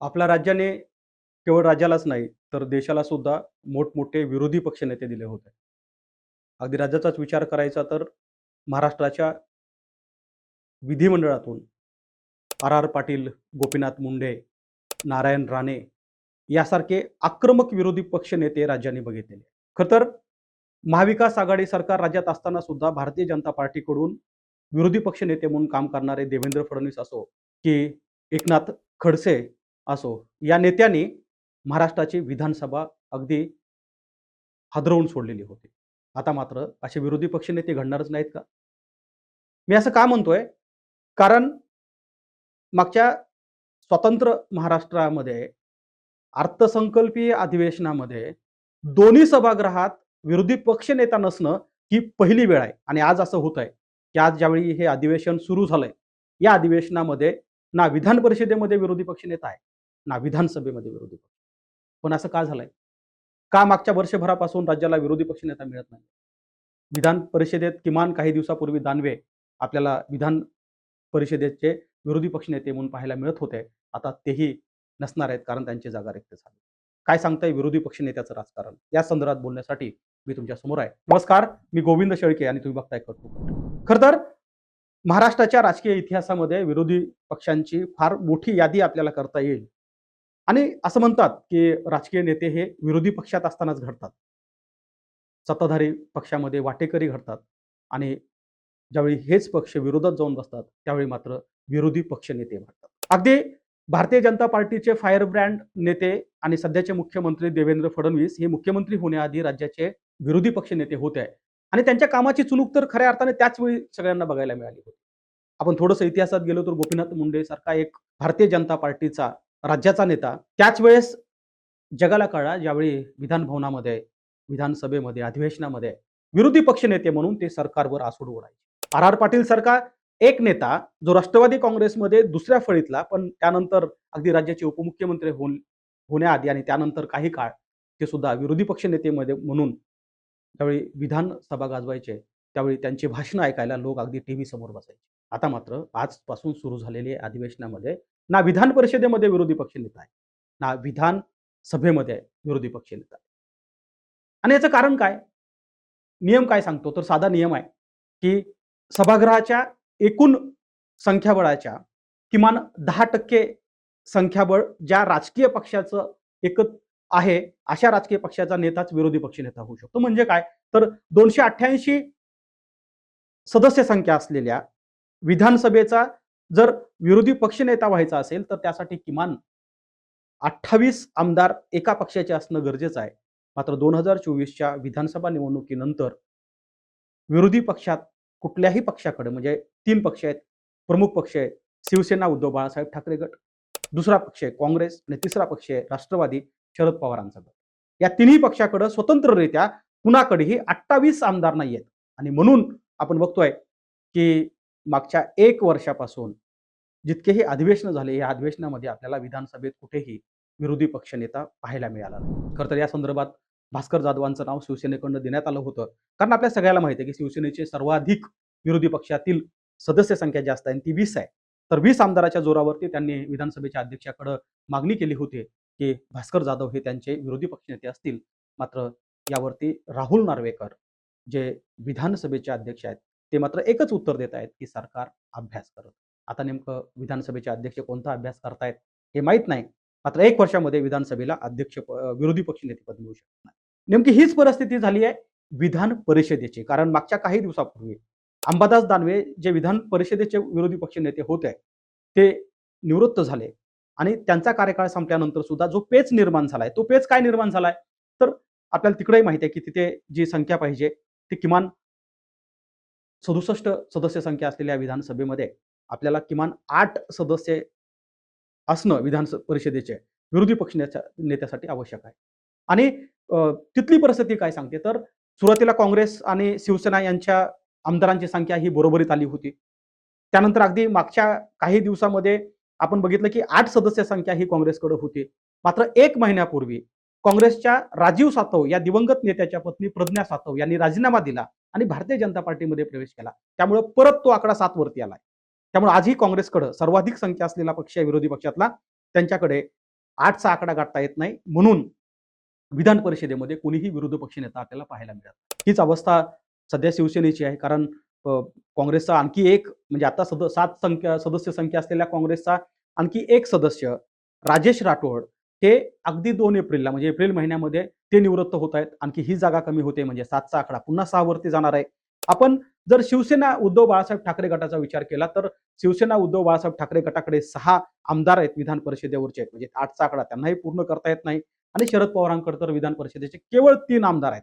आपल्या राज्याने केवळ राज्यालाच नाही, तर देशाला सुद्धा मोठमोठे विरोधी पक्षनेते दिले होते. अगदी राज्याचाच विचार करायचा तर महाराष्ट्राच्या विधिमंडळातून आर. पाटील, गोपीनाथ मुंडे, नारायण राणे यासारखे आक्रमक विरोधी पक्षनेते राज्याने बघितलेले. खरं तर महाविकास आघाडी सरकार राज्यात असताना सुद्धा भारतीय जनता पार्टीकडून विरोधी पक्षनेते म्हणून काम करणारे देवेंद्र फडणवीस असो, की एकनाथ खडसे असो, या नेत्यांनी महाराष्ट्राची विधानसभा अगदी हादरवून सोडलेली होती. आता मात्र असे विरोधी पक्षनेते घडणारच नाहीत का? मी असं का म्हणतोय? कारण मागच्या स्वतंत्र महाराष्ट्रामध्ये अर्थसंकल्पीय अधिवेशनामध्ये दोन्ही सभागृहात विरोधी पक्षनेता नसणं ही पहिली वेळ आहे आणि आज असं होत आहे, की आज ज्यावेळी हे अधिवेशन सुरू झालंय, या अधिवेशनामध्ये ना विधान परिषदेमध्ये विरोधी पक्षनेता आहे, ना विधानसभेमध्ये विरोधी पक्ष. पण असं का झालंय? का मागच्या वर्षभरापासून राज्याला विरोधी पक्षनेता मिळत नाही? विधान परिषदेत किमान काही दिवसापूर्वी दानवे आपल्याला विधान परिषदेचे विरोधी पक्षनेते म्हणून पाहायला मिळत होते. आता तेही नसणार आहेत कारण त्यांची जागा रिक्त झाली. काय सांगताय विरोधी पक्षनेत्याचं राजकारण? या संदर्भात बोलण्यासाठी मी तुमच्या समोर आहे. नमस्कार, मी गोविंद शेळके आणि तुम्ही बघताय कर्तृ. खरं तर महाराष्ट्राच्या राजकीय इतिहासामध्ये विरोधी पक्षांची फार मोठी यादी आपल्याला करता येईल. आणि असं म्हणतात, की राजकीय नेते हे विरोधी पक्षात असतानाच घडतात. सत्ताधारी पक्षामध्ये वाटेकरी घडतात आणि ज्यावेळी हेच पक्ष विरोधात जाऊन बसतात, त्यावेळी मात्र विरोधी पक्षनेते वाढतात. अगदी भारतीय जनता पार्टीचे फायर ब्रँड नेते आणि सध्याचे मुख्यमंत्री देवेंद्र फडणवीस हे मुख्यमंत्री होण्याआधी राज्याचे विरोधी पक्षनेते होते आणि त्यांच्या कामाची चुणूक तर खऱ्या अर्थाने त्याच वेळी सगळ्यांना बघायला मिळाली होती. आपण थोडंसं इतिहासात गेलो तर गोपीनाथ मुंडे सारखा एक भारतीय जनता पार्टीचा राज्याचा नेता त्याच वेळेस जगाला कळला ज्यावेळी विधान भवनामध्ये, विधानसभेमध्ये, अधिवेशनामध्ये विरोधी पक्षनेते म्हणून ते सरकारवर आसूड ओढायचे. आर. पाटील सारखा एक नेता जो राष्ट्रवादी काँग्रेसमध्ये दुसऱ्या फळीतला, पण त्यानंतर अगदी राज्याचे उपमुख्यमंत्री होण्याआधी आणि त्यानंतर काही काळ ते सुद्धा विरोधी पक्षनेतेमध्ये म्हणून त्यावेळी विधानसभा गाजवायचे, त्यावेळी त्यांची भाषणं ऐकायला लोक अगदी टीव्ही समोर बसायचे. आता मात्र आजपासून सुरू झालेल्या अधिवेशनामध्ये ना विधान परिषदेमध्ये विरोधी पक्षनेता आहे, ना विधान सभेमध्ये विरोधी पक्षनेता आहे. आणि याचं कारण काय? नियम काय सांगतो? तर साधा नियम आहे, की सभागृहाच्या एकूण संख्याबळाच्या किमान 10% संख्याबळ ज्या राजकीय पक्षाचं एकच आहे, अशा राजकीय पक्षाचा नेताच विरोधी पक्षनेता होऊ शकतो. म्हणजे काय? तर 288 सदस्य संख्या असलेल्या विधानसभेचा जर विरोधी पक्षनेता व्हायचा असेल, तर त्यासाठी किमान 28 आमदार एका पक्षाचे असणं गरजेचं आहे. मात्र 2024च्या विधानसभा निवडणुकीनंतर विरोधी पक्षात कुठल्याही पक्षाकडे म्हणजे 3 पक्ष आहेत, प्रमुख पक्ष आहे शिवसेना उद्धव बाळासाहेब ठाकरे गट, दुसरा पक्ष आहे काँग्रेस आणि तिसरा पक्ष आहे राष्ट्रवादी शरद पवारांचा गट. या तिन्ही पक्षाकडे स्वतंत्ररित्या कुणाकडेही 28 आमदार नाहीयेत आणि म्हणून आपण बघतोय, की मागच्या 1 वर्षापासून जितकेही अधिवेशनं झाले, या अधिवेशनामध्ये आपल्याला विधानसभेत कुठेही विरोधी पक्षनेता पाहायला मिळाला नाही. खरं तर या संदर्भात भास्कर जाधवांचं नाव शिवसेनेकडून देण्यात आलं होतं. कारण आपल्या सगळ्याला माहिती आहे, की शिवसेनेचे सर्वाधिक विरोधी पक्षातील सदस्य संख्या जास्त आहे आणि ती 20 आहे. तर 20 आमदाराच्या जोरावरती त्यांनी विधानसभेच्या अध्यक्षाकडे मागणी केली होती, की भास्कर जाधव हे त्यांचे विरोधी पक्षनेते असतील. मात्र यावरती राहुल नार्वेकर जे विधानसभेचे अध्यक्ष आहेत, ते मात्र एकच उत्तर देत आहेत, की सरकार अभ्यास करत. आता नेमकं विधानसभेचे अध्यक्ष कोणता अभ्यास करतायत हे माहीत नाही. मात्र 1 वर्षामध्ये विधानसभेला विरोधी पक्षनेतेपद मिळू शकत नाही. नेमकी हीच परिस्थिती झाली आहे विधान परिषदेची. कारण मागच्या काही दिवसापूर्वी अंबादास दानवे जे विधान परिषदेचे विरोधी पक्षनेते होते, ते निवृत्त झाले आणि त्यांचा कार्यकाळ संपल्यानंतर सुद्धा जो पेच निर्माण झालाय, तो पेच काय निर्माण झालाय? तर आपल्याला तिकडेही माहिती आहे, की तिथे जी संख्या पाहिजे ती किमान 67 सदस्य संख्या असलेल्या विधानसभेमध्ये आपल्याला किमान 8 सदस्य असणं विधान परिषदेचे विरोधी नेत्यासाठी आवश्यक आहे. आणि तिथली परिस्थिती काय सांगते तर सुरुवातीला काँग्रेस आणि शिवसेना यांच्या आमदारांची संख्या ही बरोबरीत आली होती. त्यानंतर अगदी मागच्या काही दिवसामध्ये आपण बघितलं की 8 सदस्य संख्या ही काँग्रेसकडे होती. मात्र 1 महिन्यापूर्वी काँग्रेसच्या राजीव सातव या दिवंगत नेत्याच्या पत्नी प्रज्ञा सातव यांनी राजीनामा दिला आणि भारतीय जनता पार्टीमध्ये प्रवेश केला. त्यामुळे परत तो आकडा 7 वरती आलाय. त्यामुळे आजही काँग्रेसकडे सर्वाधिक संख्या असलेला पक्ष आहे विरोधी पक्षातला, त्यांच्याकडे 8चा आकडा गाठता येत नाही, म्हणून विधान परिषदेमध्ये कोणीही विरोधी पक्षनेता आपल्याला पाहायला मिळत नाही. हीच अवस्था सध्या शिवसेनेची आहे. कारण काँग्रेसचा आणखी एक म्हणजे आता 7 सदस्य संख्या असलेल्या काँग्रेसचा आणखी एक सदस्य राजेश राठोड हे अगदी 2 एप्रिलला म्हणजे एप्रिल महिन्यामध्ये ते निवृत्त होत आहेत. आणखी ही जागा कमी होते म्हणजे 7चा आकडा पुन्हा 6 वरती जाणार आहे. आपण जर शिवसेना उद्धव बाळासाहेब ठाकरे गटाचा विचार केला तर शिवसेना उद्धव बाळासाहेब ठाकरे गटाकडे 6 आमदार आहेत विधान परिषदेवरचे म्हणजे 8चा आकडा त्यांनाही पूर्ण करता येत नाही आणि शरद पवारांकडे तर विधान परिषदेचे केवळ 3 आमदार आहेत.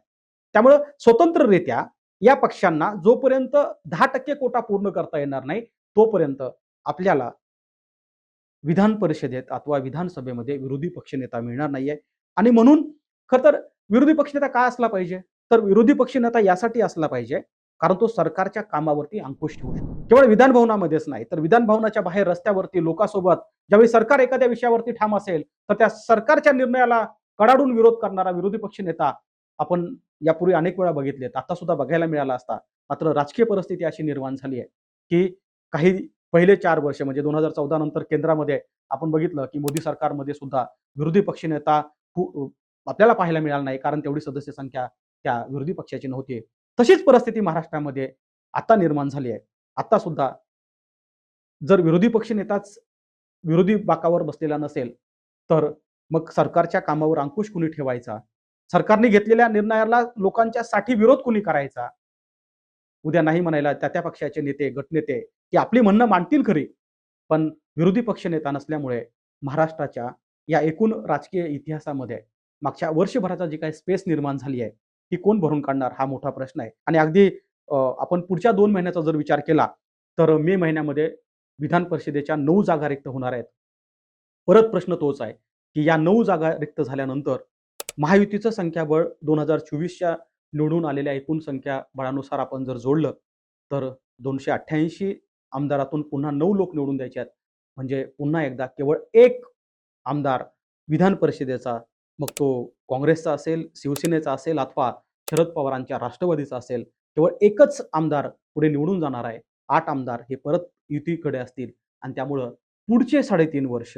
त्यामुळे स्वतंत्ररित्या या पक्षांना जोपर्यंत 10% कोटा पूर्ण करता येणार नाही तोपर्यंत आपल्याला विधान परिषदेत अथवा विधानसभेमध्ये विरोधी पक्षनेता मिळणार नाहीये. आणि म्हणून खरं तर विरोधी पक्षनेता का असला पाहिजे? तर विरोधी पक्षनेता यासाठी असला पाहिजे कारण तो सरकारच्या कामावरती अंकुश ठेवू शकतो. केवळ विधान भवनामध्येच नाही तर विधान भवनाच्या बाहेर रस्त्यावरती लोकांसोबत ज्यावेळी सरकार एखाद्या विषयावरती ठाम असेल तर त्या सरकारच्या निर्णयाला कडाडून विरोध करणारा विरोधी पक्षनेता आपण यापूर्वी अनेक वेळा बघितलेत. आता सुद्धा बघायला मिळाला असता. मात्र राजकीय परिस्थिती अशी निर्माण झाली आहे, की काही पहिले 4 वर्ष म्हणजे 2014 नंतर केंद्रामध्ये आपण बघितलं, की मोदी सरकारमध्ये सुद्धा विरोधी पक्षनेता आपल्याला पाहायला मिळाला नाही कारण तेवढी सदस्य संख्या त्या विरोधी पक्षाची नव्हती. तशीच परिस्थिती महाराष्ट्रामध्ये आता निर्माण झाली आहे. आता सुद्धा जर विरोधी पक्षनेताच विरोधी बाकावर बसलेला नसेल, तर मग सरकारच्या कामावर अंकुश कुणी ठेवायचा? सरकारने घेतलेल्या निर्णयाला लोकांच्या साठी विरोध कुणी करायचा? उद्या नाही म्हणायला त्या पक्षाचे नेते, गटनेते की आपली म्हणणं मांडतील खरी, पण विरोधी पक्षनेता नसल्यामुळे महाराष्ट्राच्या या एकूण राजकीय इतिहासामध्ये मागच्या वर्षभराचा जी काही स्पेस निर्माण झाली आहे, ती कोण भरून काढणार हा मोठा प्रश्न आहे. आणि अगदी आपण पुढच्या 2 महिन्याचा जर विचार केला, तर मे महिन्यामध्ये विधान परिषदेच्या 9 जागा रिक्त होणार आहेत. परत प्रश्न तोच आहे, की या 9 जागा रिक्त झाल्यानंतर महायुतीचं संख्याबळ 2024च्या निवडून आलेल्या एकूण संख्या बळानुसार आपण जर जोडलं, तर 288 आमदारातून पुन्हा 9 लोक निवडून द्यायचे आहेत. म्हणजे पुन्हा एकदा केवळ 1 आमदार विधान परिषदेचा, मग तो काँग्रेसचा असेल, शिवसेनेचा असेल अथवा शरद पवारांच्या राष्ट्रवादीचा असेल, केवळ एकच आमदार पुढे निवडून जाणार आहे. 8 आमदार हे परत युतीकडे असतील आणि त्यामुळं पुढचे 3.5 वर्ष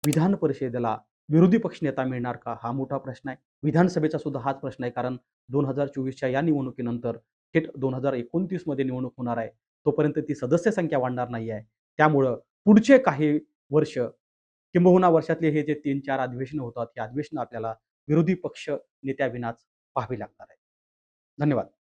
विधान परिषदेला विरोधी पक्षनेता मिळणार का? हा मोठा प्रश्न आहे. विधानसभेचा सुद्धा हाच प्रश्न आहे कारण 2024च्या या निवडणुकीनंतर थेट 2029 मध्ये निवडणूक होणार आहे. तोपर्यंत ती सदस्य संख्या वाढणार नाही आहे. त्यामुळं पुढचे काही वर्ष किंबहुना वर्षातले हे जे 3-4 अधिवेशनं होतात, ही अधिवेशनं आपल्याला विरोधी पक्ष नेत्याविनाच पाहावी लागणार आहेत. धन्यवाद.